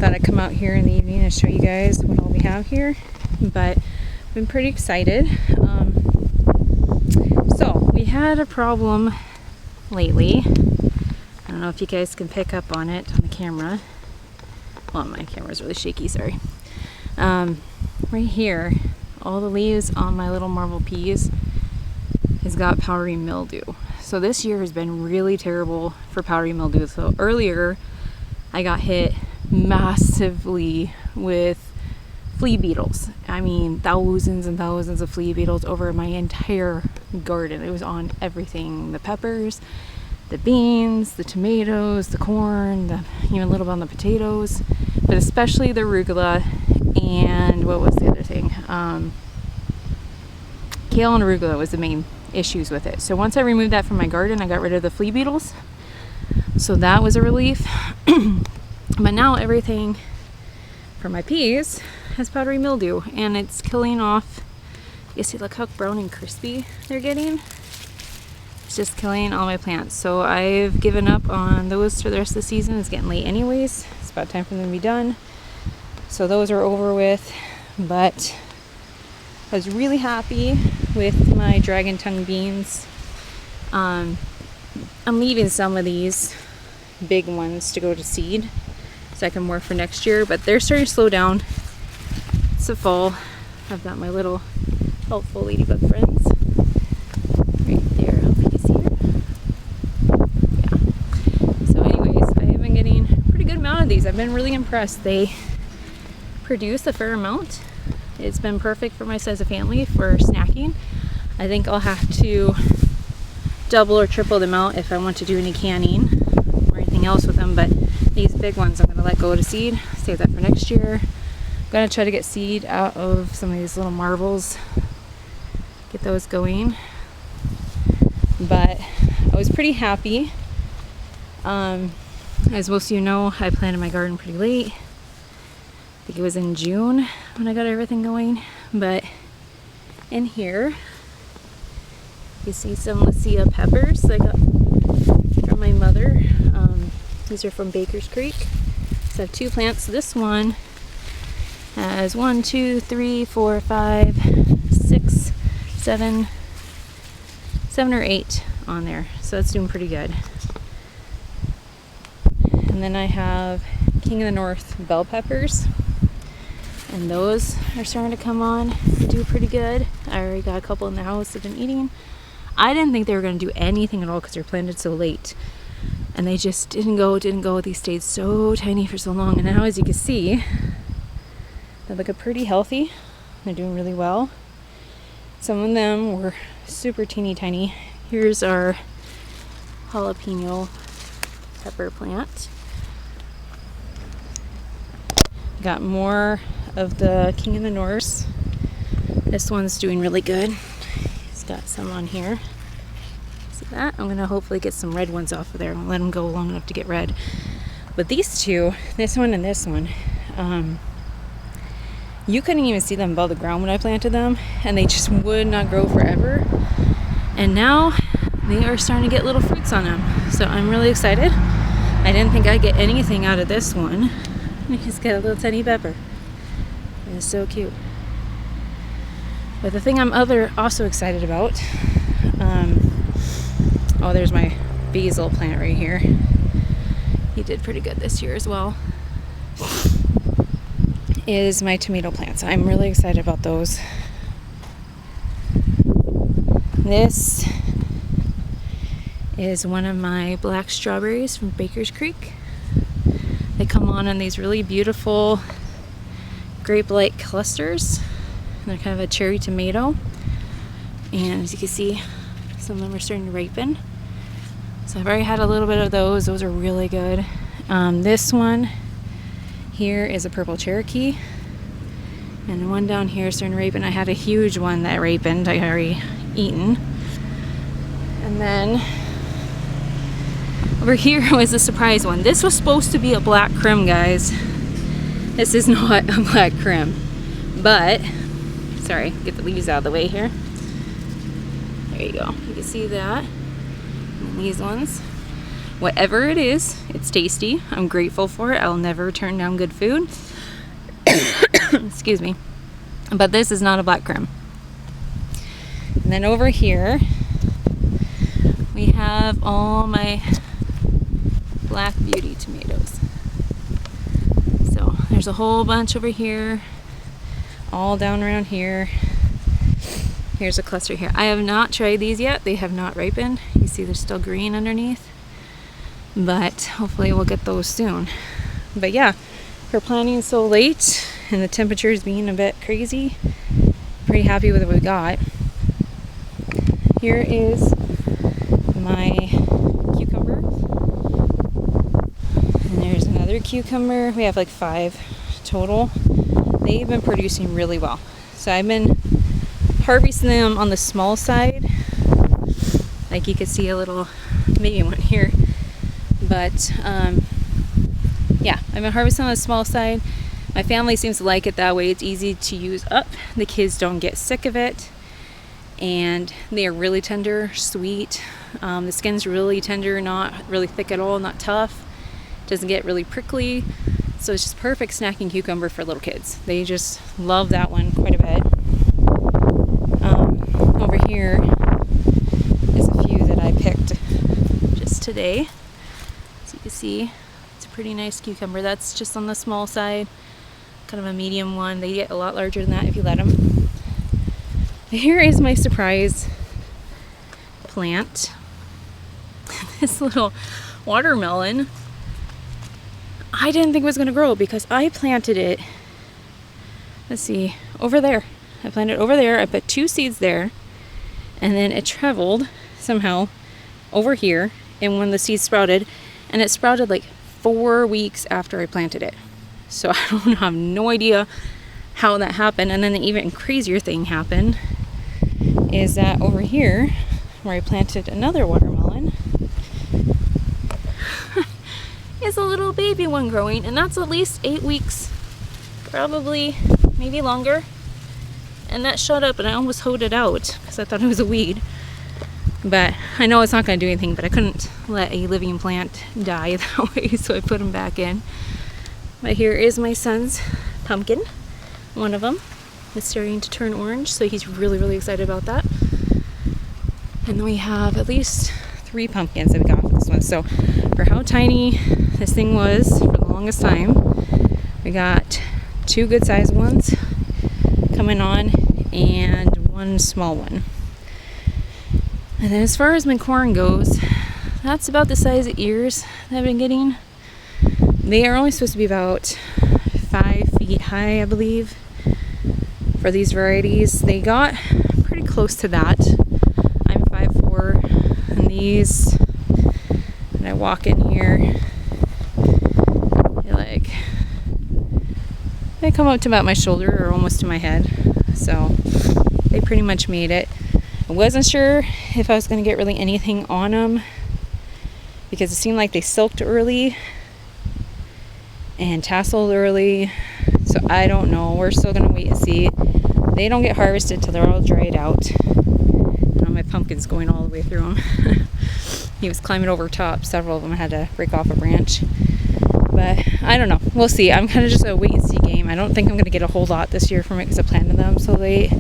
thought I'd come out here in the evening and show you guys what all we have here. But I've been pretty excited. So we had a problem lately. I don't know if you guys can pick up on it on the camera. Well, my camera's really shaky, sorry. Right here, all the leaves on my little marble peas has got powdery mildew. So this year has been really terrible for powdery mildew. So earlier I got hit massively with flea beetles. I mean, thousands and thousands of flea beetles over my entire garden. It was on everything, the peppers, the beans, the tomatoes, the corn, even a little bit on the potatoes, but especially the arugula and what was the other thing? Kale and arugula was the main issues with it. So once I removed that from my garden, I got rid of the flea beetles. So that was a relief. But now everything for my peas has powdery mildew and it's killing off. You see, look how brown and crispy they're getting. It's just killing all my plants. So I've given up on those for the rest of the season. It's getting late anyways. It's about time for them to be done. So those are over with, but I was really happy with my dragon tongue beans. I'm leaving some of these big ones to go to seed so I can work for next year, but they're starting to slow down. It's the fall. I've got my little helpful ladybug friends right there. I hope you can see her. Yeah. So anyways, I have been getting a pretty good amount of these. I've been really impressed. They produce a fair amount. It's been perfect for my size of family for snacking. I think I'll have to double or triple them out if I want to do any canning or anything else with them, but these big ones I'm going to let go to seed, save that for next year. I'm going to try to get seed out of some of these little marbles, get those going. But I was pretty happy. As most of you know, I planted my garden pretty late. I think it was in June when I got everything going. But in here, you see some Lucia peppers I got from my mother. These are from Baker's Creek. So I have 2 plants. This one has 1, 2, 3, 4, 5, 6, 7 or 8 on there. So that's doing pretty good. And then I have King of the North bell peppers. And those are starting to come on, do pretty good. I already got a couple in the house I've been eating. I didn't think they were going to do anything at all because they're planted so late. And they just didn't go. These stayed so tiny for so long. And now, as you can see, they look pretty healthy. They're doing really well. Some of them were super teeny tiny. Here's our jalapeno pepper plant. Got more of the King of the North. This one's doing really good. He's got some on here. See that? I'm gonna hopefully get some red ones off of there and let them go long enough to get red. But these two, this one and this one, you couldn't even see them above the ground when I planted them, and they just would not grow forever. And now they are starting to get little fruits on them. So I'm really excited. I didn't think I'd get anything out of this one. He's got a little tiny pepper. It's so cute. But the thing I'm also excited about, there's my basil plant right here. He did pretty good this year as well. Is my tomato plants. I'm really excited about those. This is one of my black strawberries from Baker's Creek. They come on these really beautiful grape-like clusters. And they're kind of a cherry tomato. And as you can see, some of them are starting to ripen. So I've already had a little bit of those. Those are really good. This one here is a purple Cherokee. And one down here is starting to ripen. I had a huge one that ripened. I already eaten. And then over here was a surprise one. This was supposed to be a black crim, guys. This is not a black crim. But, sorry, get the leaves out of the way here. There you go. You can see that. And these ones. Whatever it is, it's tasty. I'm grateful for it. I'll never turn down good food. Excuse me. But this is not a black creme. And then over here, we have all my Black Beauty tomatoes. So there's a whole bunch over here, all down around here. Here's a cluster here. I have not tried these yet. They have not ripened. You see they're still green underneath. But hopefully we'll get those soon. But yeah, for planting so late and the temperatures being a bit crazy, pretty happy with what we got. Here is my cucumber. And there's another cucumber. We have like 5 total. They've been producing really well. So I've been harvesting them on the small side. Like you could see a little, maybe one here. But yeah, I've been harvesting on the small side. My family seems to like it that way. It's easy to use up. The kids don't get sick of it. And they are really tender, sweet. The skin's really tender, not really thick at all, not tough. Doesn't get really prickly. So it's just perfect snacking cucumber for little kids. They just love that one quite a bit. Over here is a few that I picked just today. So you can see it's a pretty nice cucumber. That's just on the small side, kind of a medium one. They get a lot larger than that if you let them. Here is my surprise plant. This little watermelon. I didn't think it was going to grow because I planted it, let's see, over there. I planted it over there. I put 2 seeds there, and then it traveled somehow over here, and when the seeds sprouted, and it sprouted like 4 weeks after I planted it. So I have no idea how that happened. And then the even crazier thing happened is that over here, where I planted another watermelon, is a little baby one growing, and that's at least 8 weeks, probably, maybe longer. And that shot up, and I almost hoed it out because I thought it was a weed. But I know it's not going to do anything, but I couldn't let a living plant die that way, so I put them back in. But here is my son's pumpkin. One of them is starting to turn orange, so he's really, really excited about that. And then we have at least 3 pumpkins that we got for this one. So for how tiny this thing was for the longest time, we got 2 good sized ones coming on and 1 small one. And then as far as my corn goes, that's about the size of ears that I've been getting. They are only supposed to be about 5 feet high, I believe, for these varieties. They got pretty close to that. I'm 5'4", and these, when I walk in here, they come up to about my shoulder or almost to my head. So they pretty much made it. I wasn't sure if I was going to get really anything on them because it seemed like they silked early and tasseled early. So I don't know. We're still going to wait and see. They don't get harvested till they're all dried out. And my pumpkin's going all the way through them. He was climbing over top. Several of them had to break off a branch. But I don't know. We'll see. I'm kind of just a wait and see game. I don't think I'm going to get a whole lot this year from it because I planted them so late.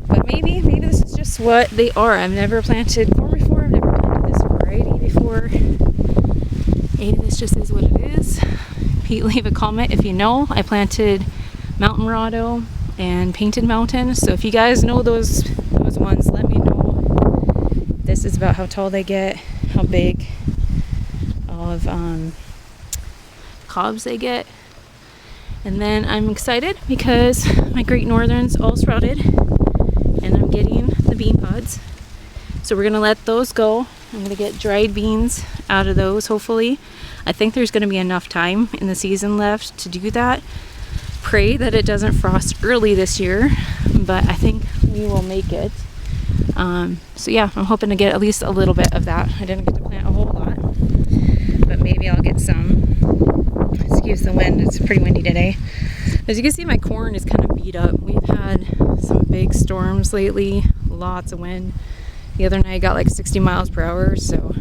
But maybe this is just what they are. I've never planted corn before. I've never planted this variety before. Maybe this just is what it is. Pete, leave a comment if you know. I planted Mountain Rado and Painted Mountain. So if you guys know those ones, let me know. This is about how tall they get, how big of cobs they get. And then I'm excited because my Great Northerns all sprouted and I'm getting the bean pods. So we're going to let those go. I'm going to get dried beans out of those, hopefully. I think there's going to be enough time in the season left to do that. Pray that it doesn't frost early this year, but I think we will make it. So yeah, I'm hoping to get at least a little bit of that. I didn't get to plant a whole lot, but maybe I'll get some. Excuse the wind, it's pretty windy today. As you can see, my corn is kind of beat up. We've had some big storms lately, lots of wind. The other night I got like 60 miles per hour, so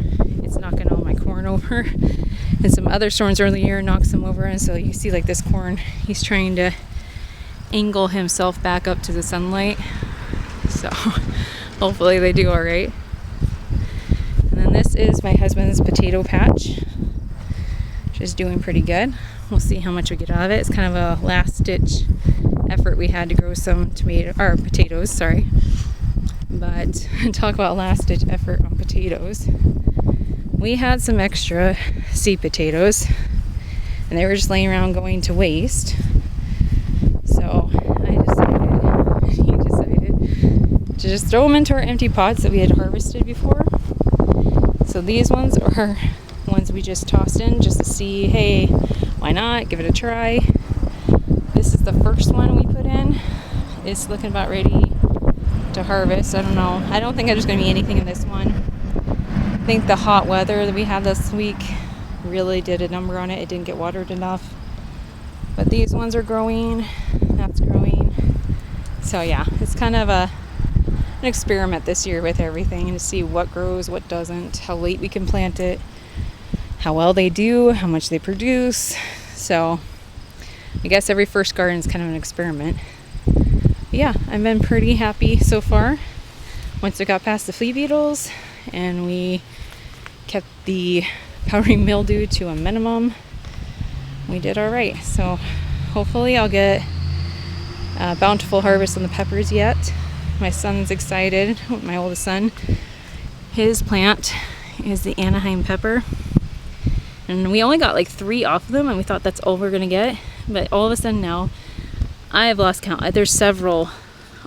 it's knocking all my corn corn over, and some other storms earlier in the year knocked some over. And so you see like this corn, he's trying to angle himself back up to the sunlight. So hopefully they do all right. And then this is my husband's potato patch, which is doing pretty good. We'll see how much we get out of it. It's kind of a last ditch effort. We had to grow some potatoes, sorry. But talk about last ditch effort on potatoes. We had some extra seed potatoes and they were just laying around going to waste. So he decided to just throw them into our empty pots that we had harvested before. So these ones are ones we just tossed in just to see, hey, why not? Give it a try. This is the first one we put in. It's looking about ready to harvest. I don't know. I don't think there's going to be anything in this one. I think the hot weather that we had this week really did a number on it. It didn't get watered enough. But these ones are growing. That's growing. So yeah, it's kind of an experiment this year with everything to see what grows, what doesn't, how late we can plant it, how well they do, how much they produce. So I guess every first garden is kind of an experiment. But yeah, I've been pretty happy so far. Once we got past the flea beetles and we kept the powdery mildew to a minimum, we did all right. So hopefully I'll get a bountiful harvest on the peppers yet. My son's excited, my oldest son. His plant is the Anaheim pepper. And we only got like 3 off of them and we thought that's all we're gonna get. But all of a sudden now, I have lost count. There's several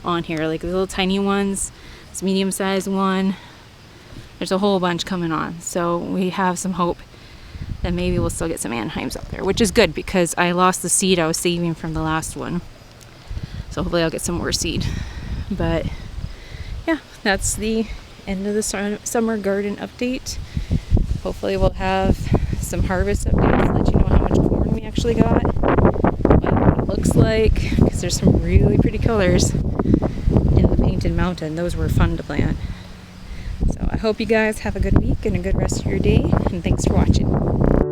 on here, like the little tiny ones, this medium-sized one. There's a whole bunch coming on. So we have some hope that maybe we'll still get some Anaheims up there, which is good because I lost the seed I was saving from the last one. So hopefully I'll get some more seed. But yeah, that's the end of the summer garden update. Hopefully we'll have some harvest updates, let you know how much corn we actually got, what it looks like, because there's some really pretty colors in the Painted Mountain. Those were fun to plant. So I hope you guys have a good week and a good rest of your day, and thanks for watching.